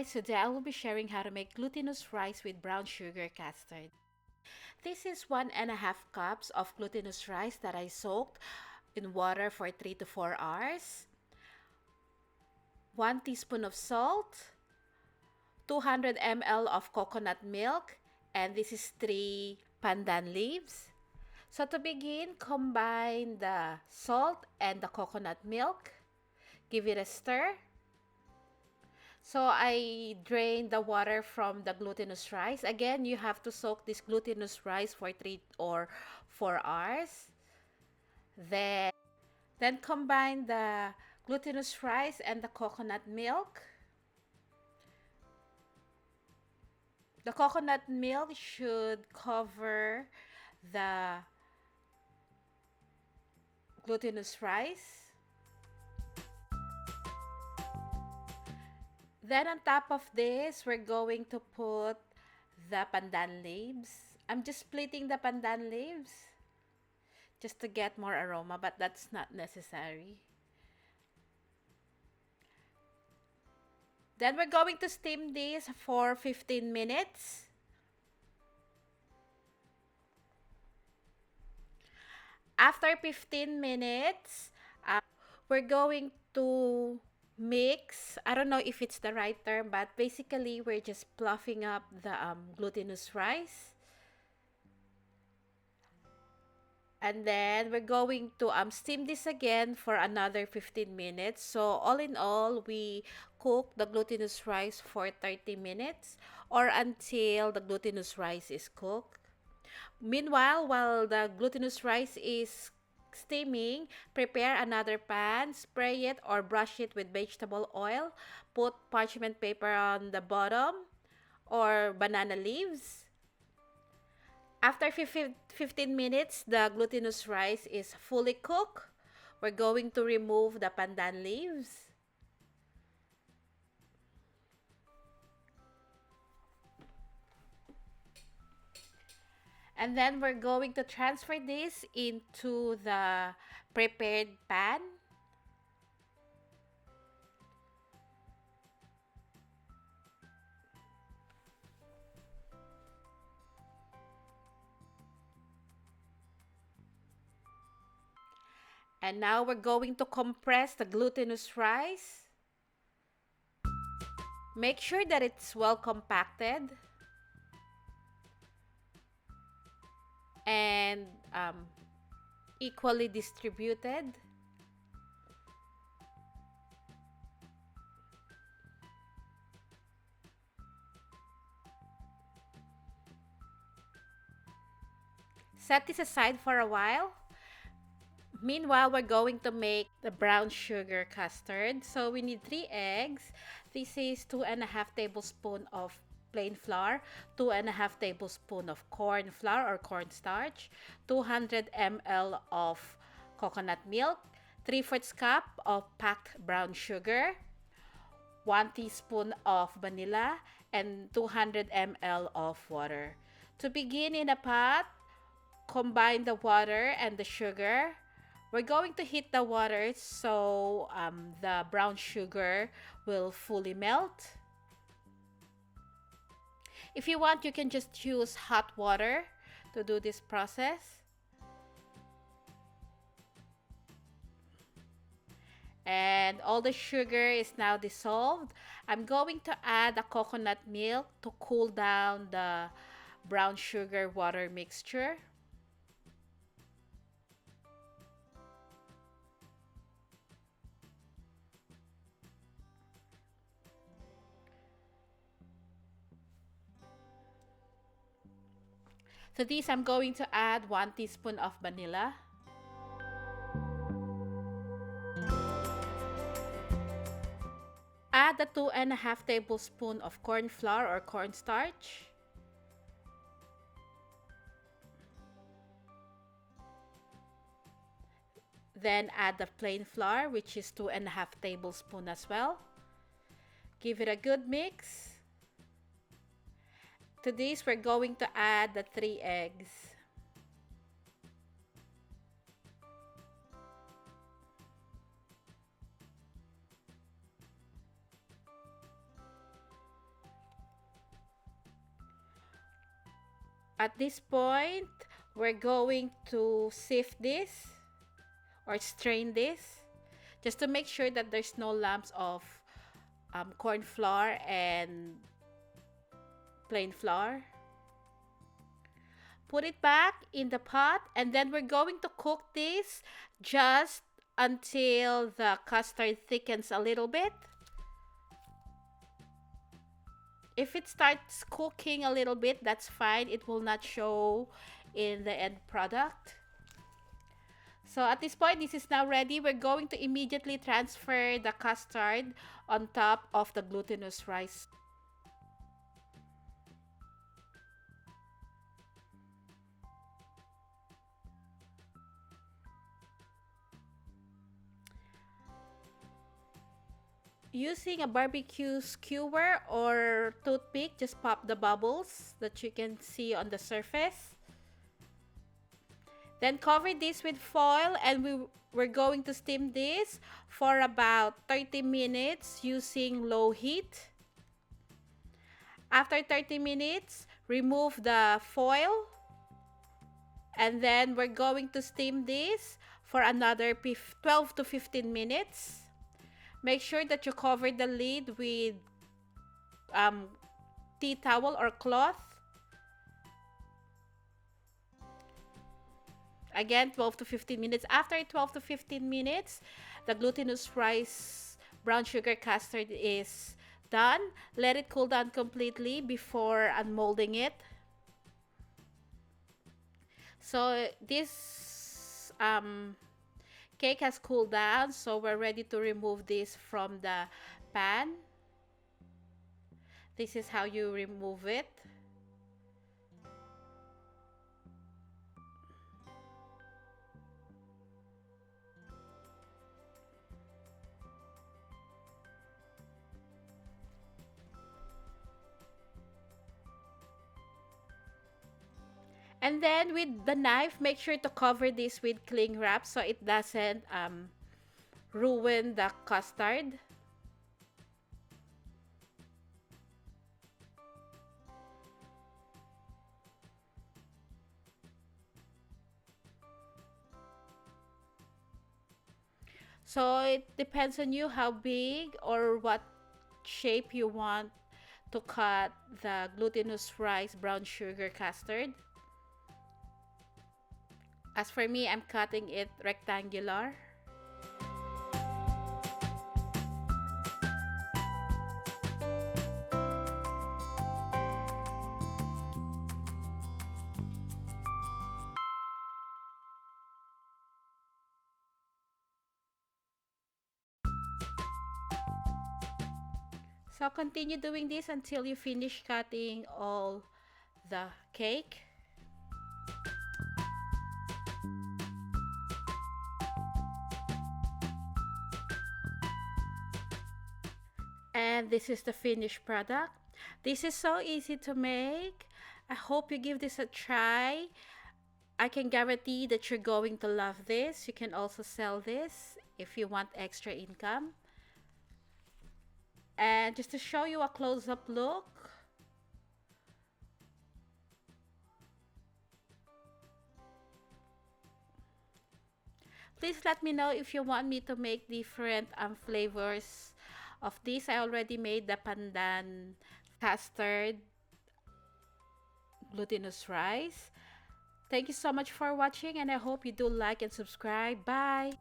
guys, today I will be sharing how to make glutinous rice with brown sugar custard. This is 1.5 cups of glutinous rice that I soaked in water for 3 to 4 hours. 1 teaspoon of salt, 200 ml of coconut milk, and this is 3 pandan leaves. So to begin, combine the salt and the coconut milk. Give it a stir. So I drained the water from the glutinous rice. Again, you have to soak this glutinous rice for 3 or 4 hours. Then combine the glutinous rice and the coconut milk. The coconut milk should cover the glutinous rice. Then on top of this, we're going to put the pandan leaves. I'm just splitting the pandan leaves just to get more aroma, but that's not necessary. Then we're going to steam this for 15 minutes. After 15 minutes, we're going to mix. I don't know if it's the right term, but basically we're just fluffing up the glutinous rice. And then we're going to steam this again for another 15 minutes. So all in all, we cook the glutinous rice for 30 minutes or until the glutinous rice is cooked. Meanwhile, while the glutinous rice is steaming, prepare another pan, spray it or brush it with vegetable oil, put parchment paper on the bottom or banana leaves. After 15 minutes, the glutinous rice is fully cooked. We're going to remove the pandan leaves. And then we're going to transfer this into the prepared pan. And now we're going to compress the glutinous rice. Make sure that it's well compacted and equally distributed. Set this aside for a while. Meanwhile, we're going to make the brown sugar custard. So we need 3 eggs. This is 2.5 tablespoons of plain flour, 2.5 tablespoons of corn flour or cornstarch, 200 ml of coconut milk, 3/4 cup of packed brown sugar, 1 teaspoon of vanilla, and 200 ml of water. To begin, in a pot, combine the water and the sugar. We're going to heat the water so the brown sugar will fully melt. If you want, you can just use hot water to do this process. And all the sugar is now dissolved. I'm going to add the coconut milk to cool down the brown sugar water mixture. To this, I'm going to add 1 teaspoon of vanilla. Add the 2.5 tablespoons of corn flour or cornstarch. Then add the plain flour, which is 2.5 tablespoons as well. Give it a good mix. To this, we're going to add the 3 eggs. At this point, we're going to sift this or strain this just to make sure that there's no lumps of corn flour and plain flour. Put it back in the pot, and then we're going to cook this just until the custard thickens a little bit. If it starts cooking a little bit, that's fine. It will not show in the end product. So at this point, this is now ready. We're going to immediately transfer the custard on top of the glutinous rice. Using a barbecue skewer or toothpick, just pop the bubbles that you can see on the surface. Then cover this with foil, and we're going to steam this for about 30 minutes using low heat. After 30 minutes, remove the foil, and then we're going to steam this for another 12 to 15 minutes. Make sure that you cover the lid with tea towel or cloth. Again, 12 to 15 minutes. After 12 to 15 minutes, the glutinous rice brown sugar custard is done. Let it cool down completely before unmolding it. So this cake has cooled down, so we're ready to remove this from the pan. This is how you remove it. And then with the knife, make sure to cover this with cling wrap so it doesn't ruin the custard. So it depends on you how big or what shape you want to cut the glutinous rice brown sugar custard. As for me, I'm cutting it rectangular. So continue doing this until you finish cutting all the cake. And this is the finished product. This is so easy to make. I hope you give this a try. I can guarantee that you're going to love this. You can also sell this if you want extra income. And just to show you a close-up look, please let me know if you want me to make different flavors of this. I already made the pandan custard glutinous rice. Thank you so much for watching, and I hope you do like and subscribe. Bye!